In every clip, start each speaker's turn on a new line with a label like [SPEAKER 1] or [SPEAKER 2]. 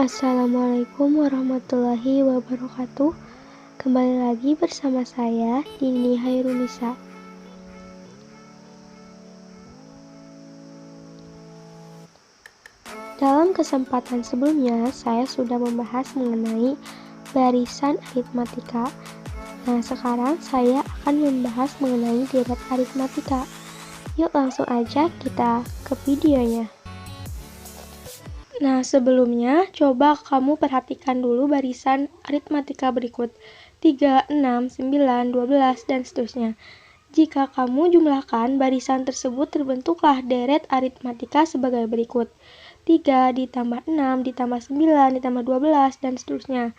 [SPEAKER 1] Assalamualaikum warahmatullahi wabarakatuh. Kembali lagi bersama saya, Dini Hairunisa. Dalam kesempatan sebelumnya, saya sudah membahas mengenai barisan aritmatika. Nah, sekarang saya akan membahas mengenai deret aritmatika. Yuk langsung aja kita ke videonya. Nah, sebelumnya coba kamu perhatikan dulu barisan aritmatika berikut 3, 6, 9, 12, dan seterusnya. Jika kamu jumlahkan barisan tersebut terbentuklah deret aritmatika sebagai berikut 3 ditambah 6 ditambah 9 ditambah 12 dan seterusnya.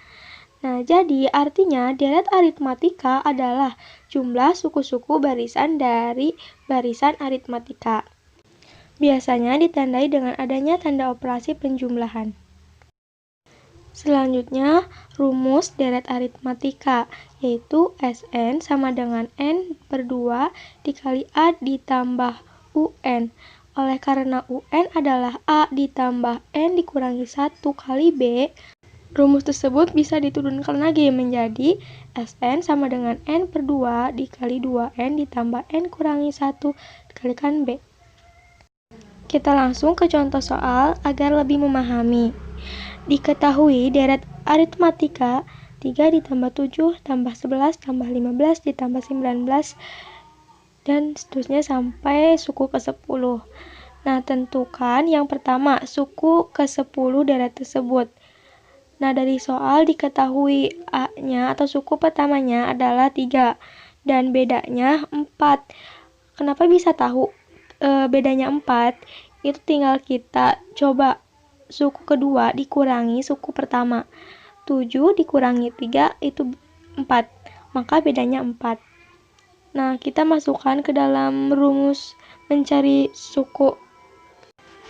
[SPEAKER 1] Nah, jadi artinya deret aritmatika adalah jumlah suku-suku barisan dari barisan aritmatika. Biasanya ditandai dengan adanya tanda operasi penjumlahan. Selanjutnya, rumus deret aritmatika, yaitu Sn sama dengan N per 2 dikali A ditambah UN. Oleh karena UN adalah A ditambah N dikurangi 1 kali B, rumus tersebut bisa diturunkan lagi menjadi Sn sama dengan N per 2 dikali 2N ditambah N kurangi 1 dikalikan B. Kita langsung ke contoh soal agar lebih memahami. Diketahui deret aritmatika 3 ditambah 7 tambah 11 tambah 15 ditambah 19 dan seterusnya sampai suku ke-10. Nah, tentukan yang pertama suku ke-10 deret tersebut. Nah, dari soal diketahui A-nya atau suku pertamanya adalah 3 dan bedanya 4. Kenapa bisa tahu bedanya 4? Itu tinggal kita coba suku kedua dikurangi suku pertama. 7 dikurangi 3 itu 4. Maka bedanya 4. Nah, kita masukkan ke dalam rumus mencari suku,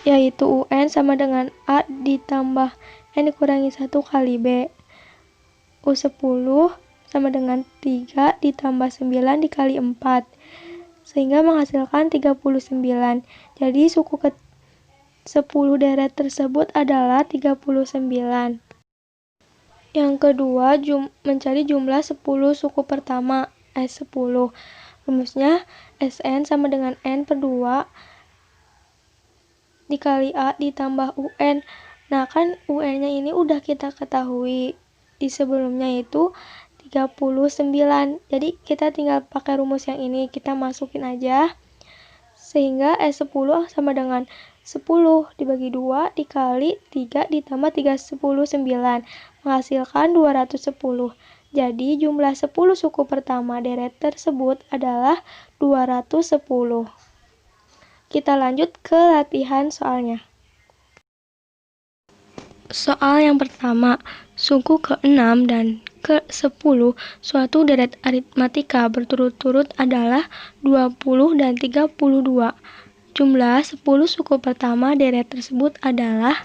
[SPEAKER 1] yaitu UN sama dengan A ditambah N dikurangi 1 kali B. U10 sama dengan 3 ditambah 9 dikali 4. Sehingga menghasilkan 39. Jadi suku ke-10 deret tersebut adalah 39. Yang kedua, mencari jumlah 10 suku pertama, S10. Rumusnya Sn sama dengan N per 2 dikali A ditambah UN. Nah, kan UN-nya ini udah kita ketahui di sebelumnya itu 39. Jadi kita tinggal pakai rumus yang ini, kita masukin aja. Sehingga S10 sama dengan 10 dibagi 2 dikali 3 ditambah 3 10 9 menghasilkan 210. Jadi jumlah 10 suku pertama deret tersebut adalah 210. Kita lanjut ke latihan soalnya. Soal yang pertama, suku ke-6 dan ke-10 suatu deret aritmatika berturut-turut adalah 20 dan 32. Jumlah 10 suku pertama deret tersebut adalah,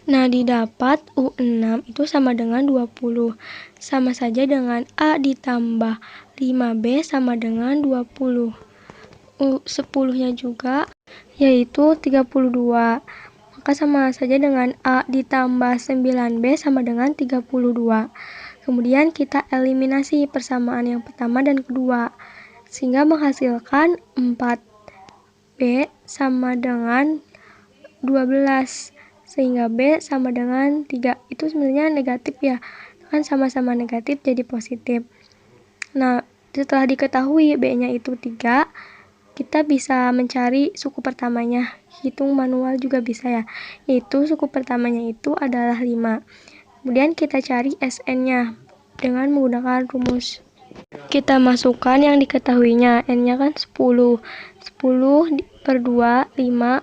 [SPEAKER 1] nah, didapat U6 itu sama dengan 20. Sama saja dengan A ditambah 5B sama dengan 20. U10-nya juga yaitu 32. Maka sama saja dengan A ditambah 9B sama dengan 32. Kemudian kita eliminasi persamaan yang pertama dan kedua, sehingga menghasilkan 4B sama dengan 12. Sehingga B sama dengan 3. Itu sebenarnya negatif ya. Kan sama-sama negatif jadi positif. Nah, setelah diketahui B-nya itu 3, kita bisa mencari suku pertamanya. Hitung manual juga bisa ya. Yaitu suku pertamanya itu adalah 5. Kemudian kita cari Sn-nya dengan menggunakan rumus. Kita masukkan yang diketahuinya. N-nya kan 10. 10 per 2, 5.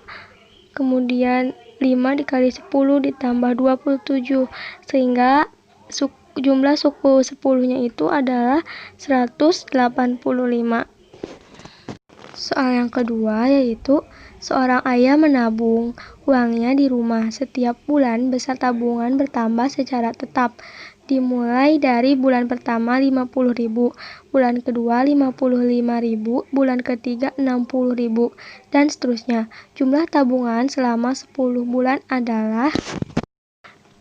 [SPEAKER 1] Kemudian 5 dikali 10 ditambah 27. Sehingga jumlah suku 10-nya itu adalah 185. Soal yang kedua yaitu seorang ayah menabung uangnya di rumah setiap bulan besar tabungan bertambah secara tetap. dimulai dari bulan pertama 50.000, bulan kedua 55.000, bulan ketiga 60.000, dan seterusnya. Jumlah tabungan selama 10 bulan adalah.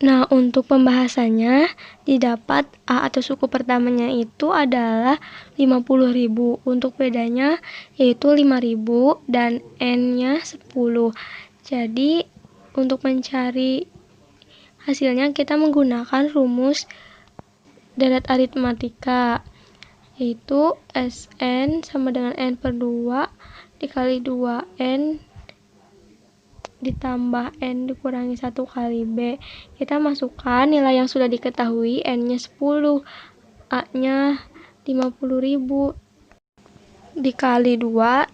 [SPEAKER 1] Nah, untuk pembahasannya, didapat A atau suku pertamanya itu adalah 50.000. Untuk bedanya yaitu 5.000 dan N-nya 10. Jadi, untuk mencari hasilnya kita menggunakan rumus deret aritmatika, yaitu Sn sama dengan N per 2 dikali 2N ditambah N dikurangi 1 kali B. Kita masukkan nilai yang sudah diketahui, N-nya 10, A-nya 50.000, dikali 2,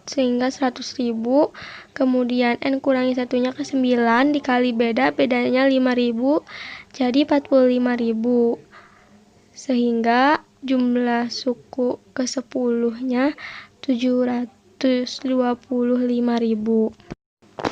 [SPEAKER 1] sehingga 100.000, kemudian N kurangi 1-nya ke 9, dikali bedanya 5.000, jadi 45.000. Sehingga jumlah suku ke-10-nya 725.000.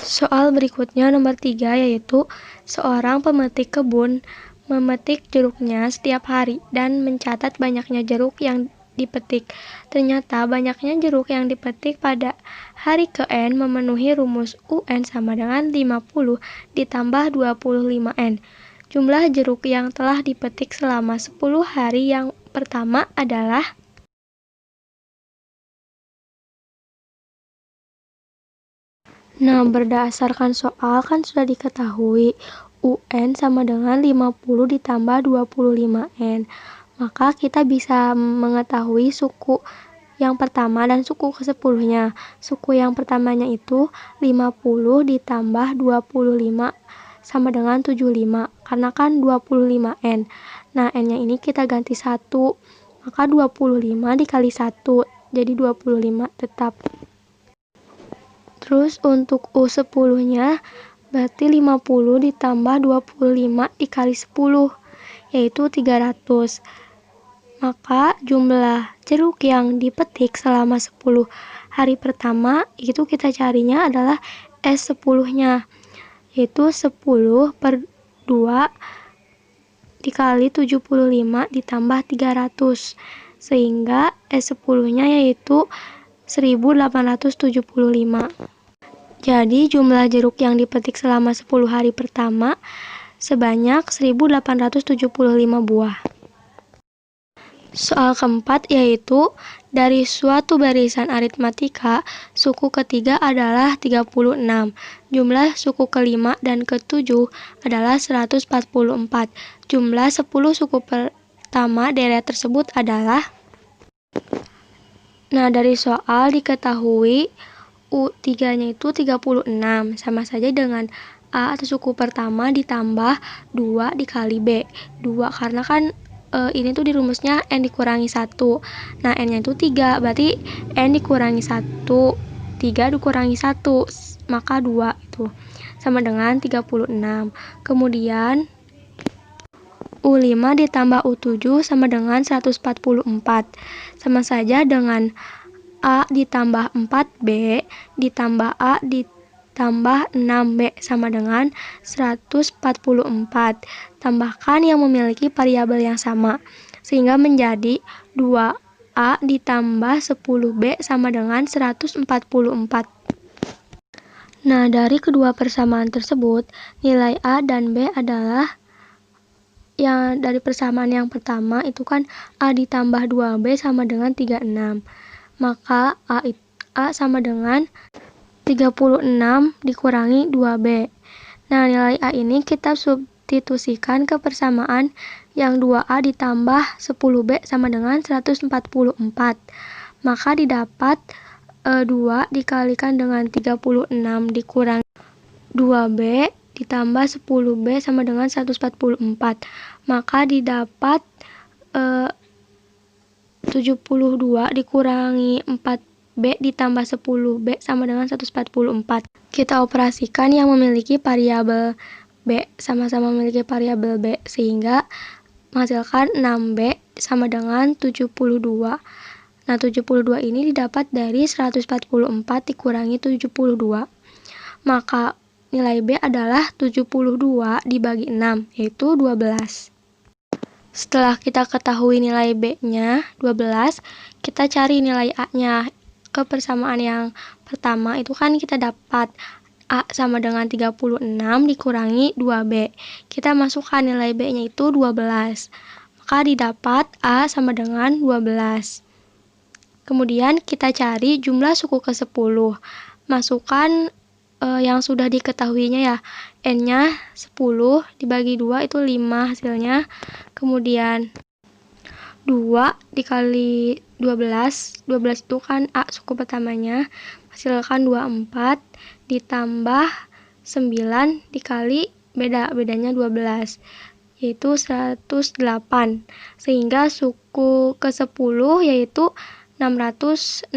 [SPEAKER 1] Soal berikutnya nomor 3, yaitu seorang pemetik kebun memetik jeruknya setiap hari dan mencatat banyaknya jeruk yang dipetik. Ternyata banyaknya jeruk yang dipetik pada hari ke-N memenuhi rumus UN sama dengan 50 ditambah 25N. Jumlah jeruk yang telah dipetik selama 10 hari yang pertama adalah. Nah, berdasarkan soal kan sudah diketahui UN sama dengan 50 ditambah 25N. Maka kita bisa mengetahui suku yang pertama dan suku ke-10-nya. Suku yang pertamanya itu 50 ditambah 25 sama dengan 75. Karena kan 25N. Nah, N-nya ini kita ganti 1. Maka 25 dikali 1. Jadi 25 tetap. Terus untuk U10-nya berarti 50 ditambah 25 dikali 10, yaitu 300. Maka jumlah jeruk yang dipetik selama 10 hari pertama itu kita carinya adalah S10-nya, yaitu 10 per 2 dikali 75 ditambah 300, sehingga S10-nya yaitu 1875. Jadi jumlah jeruk yang dipetik selama 10 hari pertama sebanyak 1875 buah. Soal keempat yaitu dari suatu barisan aritmatika, suku ketiga adalah 36. Jumlah suku kelima dan ketujuh adalah 144. Jumlah 10 suku pertama deret tersebut adalah. Nah, dari soal diketahui U3-nya itu 36, sama saja dengan A atau suku pertama ditambah 2 dikali B. 2 karena kan ini tuh di rumusnya N dikurangi 1. Nah, N-nya itu 3, berarti N dikurangi 1. 3 dikurangi 1, maka 2 itu. Sama dengan 36. Kemudian U5 ditambah U7 sama dengan 144. Sama saja dengan A ditambah 4B ditambah A ditambah 6B sama dengan 144. Tambahkan yang memiliki variabel yang sama, sehingga menjadi 2A ditambah 10B sama dengan 144. Nah, dari kedua persamaan tersebut, nilai A dan B adalah yang dari persamaan yang pertama itu kan A ditambah 2B sama dengan 36. Maka A sama dengan 36 dikurangi 2B. Nah, nilai A ini kita substitusikan ke persamaan yang 2A ditambah 10B sama dengan 144. Maka didapat 2 dikalikan dengan 36 dikurangi 2B ditambah 10B sama dengan 144. Maka didapat 72 dikurangi 4B ditambah 10B sama dengan 144. Kita operasikan yang memiliki variabel B, sama-sama memiliki variabel B, sehingga menghasilkan 6B sama dengan 72. Nah, 72 ini didapat dari 144 dikurangi 72. Maka nilai B adalah 72 dibagi 6, yaitu 12. Setelah kita ketahui nilai B-nya 12, kita cari nilai A-nya. Kebersamaan yang pertama itu kan kita dapat A sama dengan 36 dikurangi 2B. Kita masukkan nilai B-nya itu 12. Maka didapat A sama dengan 12. Kemudian kita cari jumlah suku ke-10. Masukkan yang sudah diketahuinya ya. N-nya 10 dibagi 2 itu 5 hasilnya. Kemudian 2 dikali 12 itu kan A suku pertamanya, hasilkan 24 ditambah 9 dikali bedanya 12, yaitu 108, sehingga suku ke-10 yaitu 660.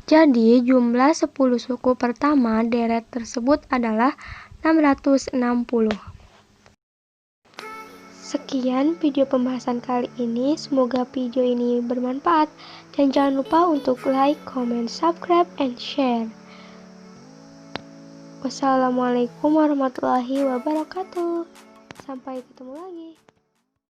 [SPEAKER 1] Jadi jumlah 10 suku pertama deret tersebut adalah 660. Sekian video pembahasan kali ini, semoga video ini bermanfaat dan jangan lupa untuk like, comment, subscribe, and share. Wassalamualaikum warahmatullahi wabarakatuh. Sampai ketemu lagi.